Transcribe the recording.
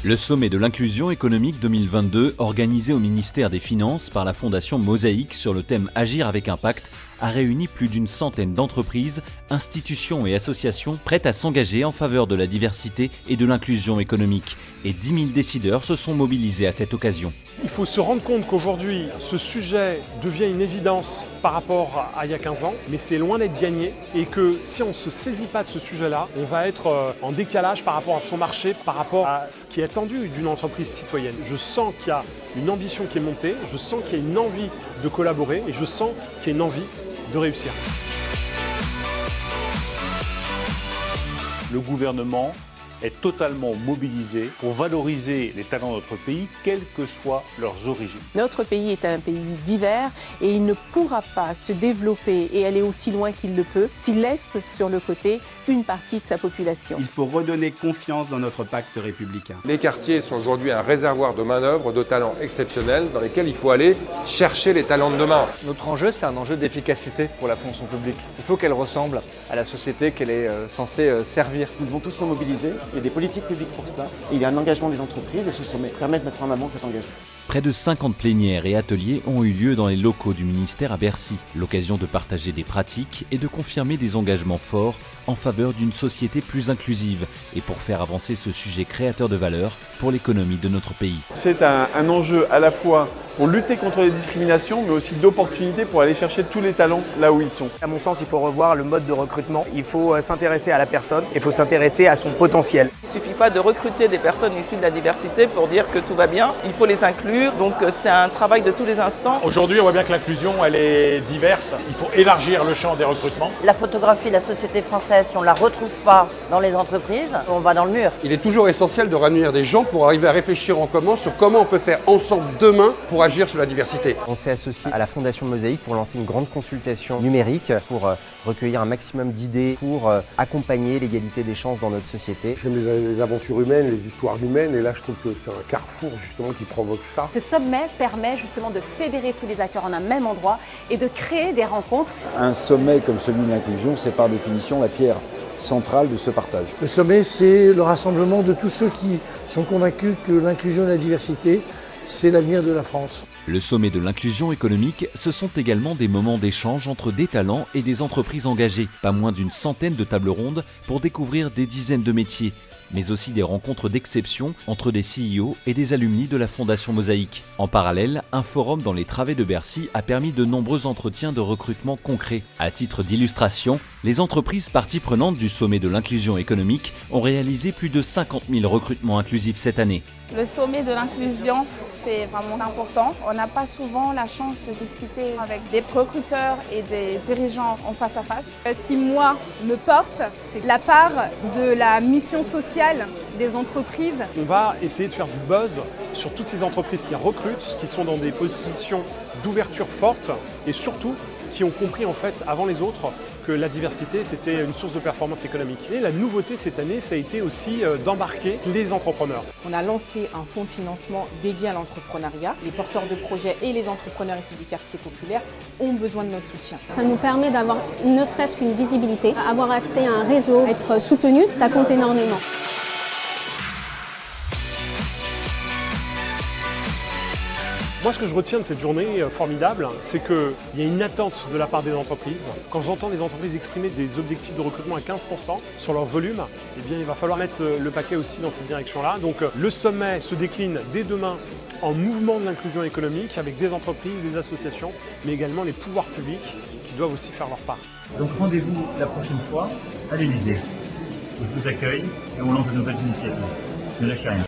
Le sommet de l'inclusion économique 2022, organisé au ministère des Finances par la Fondation Mosaïque sur le thème Agir avec impact, a réuni plus d'une centaine d'entreprises, institutions et associations prêtes à s'engager en faveur de la diversité et de l'inclusion économique. Et 10 000 décideurs se sont mobilisés à cette occasion. Il faut se rendre compte qu'aujourd'hui, ce sujet devient une évidence par rapport à il y a 15 ans, mais c'est loin d'être gagné et que si on ne se saisit pas de ce sujet-là, on va être en décalage par rapport à son marché, par rapport à ce qui est attendu d'une entreprise citoyenne. Je sens qu'il y a une ambition qui est montée, je sens qu'il y a une envie de collaborer et je sens qu'il y a une envie de réussir. Le gouvernement est totalement mobilisé pour valoriser les talents de notre pays, quelles que soient leurs origines. Notre pays est un pays divers et il ne pourra pas se développer et aller aussi loin qu'il le peut s'il laisse sur le côté une partie de sa population. Il faut redonner confiance dans notre pacte républicain. Les quartiers sont aujourd'hui un réservoir de main-d'œuvre, de talents exceptionnels dans lesquels il faut aller chercher les talents de demain. Notre enjeu, c'est un enjeu d'efficacité pour la fonction publique. Il faut qu'elle ressemble à la société qu'elle est censée servir. Nous devons tous nous mobiliser. Il y a des politiques publiques pour cela. Et il y a un engagement des entreprises et ce sommet permet de mettre en avant cet engagement. Près de 50 plénières et ateliers ont eu lieu dans les locaux du ministère à Bercy. L'occasion de partager des pratiques et de confirmer des engagements forts en faveur d'une société plus inclusive et pour faire avancer ce sujet créateur de valeur pour l'économie de notre pays. C'est un enjeu à la fois pour lutter contre les discriminations, mais aussi d'opportunités pour aller chercher tous les talents là où ils sont. À mon sens, il faut revoir le mode de recrutement. Il faut s'intéresser à la personne, il faut s'intéresser à son potentiel. Il ne suffit pas de recruter des personnes issues de la diversité pour dire que tout va bien. Il faut les inclure, donc c'est un travail de tous les instants. Aujourd'hui, on voit bien que l'inclusion, elle est diverse. Il faut élargir le champ des recrutements. La photographie de la société française, si on ne la retrouve pas dans les entreprises, on va dans le mur. Il est toujours essentiel de réunir des gens pour arriver à réfléchir en commun sur comment on peut faire ensemble demain pour agir sur la diversité. On s'est associé à la Fondation Mosaïque pour lancer une grande consultation numérique pour recueillir un maximum d'idées pour accompagner l'égalité des chances dans notre société. J'aime les aventures humaines, les histoires humaines et là je trouve que c'est un carrefour justement qui provoque ça. Ce sommet permet justement de fédérer tous les acteurs en un même endroit et de créer des rencontres. Un sommet comme celui de l'inclusion, c'est par définition la pierre centrale de ce partage. Le sommet, c'est le rassemblement de tous ceux qui sont convaincus que l'inclusion et la diversité, c'est l'avenir de la France. Le sommet de l'inclusion économique, ce sont également des moments d'échange entre des talents et des entreprises engagées. Pas moins d'une centaine de tables rondes pour découvrir des dizaines de métiers, mais aussi des rencontres d'exception entre des CEO et des alumni de la Fondation Mosaïque. En parallèle, un forum dans les travées de Bercy a permis de nombreux entretiens de recrutement concrets. À titre d'illustration, les entreprises parties prenantes du sommet de l'inclusion économique ont réalisé plus de 50 000 recrutements inclusifs cette année. Le sommet de l'inclusion, c'est vraiment important. On n'a pas souvent la chance de discuter avec des recruteurs et des dirigeants en face à face. Ce qui, moi, me porte, c'est la part de la mission sociale des entreprises. On va essayer de faire du buzz sur toutes ces entreprises qui recrutent, qui sont dans des positions d'ouverture forte et surtout qui ont compris en fait avant les autres que la diversité c'était une source de performance économique. Et la nouveauté cette année, ça a été aussi d'embarquer les entrepreneurs. On a lancé un fonds de financement dédié à l'entrepreneuriat. Les porteurs de projets et les entrepreneurs issus du quartier populaire ont besoin de notre soutien. Ça nous permet d'avoir ne serait-ce qu'une visibilité, avoir accès à un réseau, être soutenu, ça compte énormément. Moi, ce que je retiens de cette journée formidable, c'est qu'il y a une attente de la part des entreprises. Quand j'entends les entreprises exprimer des objectifs de recrutement à 15% sur leur volume, eh bien, il va falloir mettre le paquet aussi dans cette direction-là. Donc, le sommet se décline dès demain en mouvement de l'inclusion économique avec des entreprises, des associations, mais également les pouvoirs publics qui doivent aussi faire leur part. Donc, rendez-vous la prochaine fois à l'Élysée. Je vous accueille et on lance de nouvelles initiatives. Ne lâchez rien.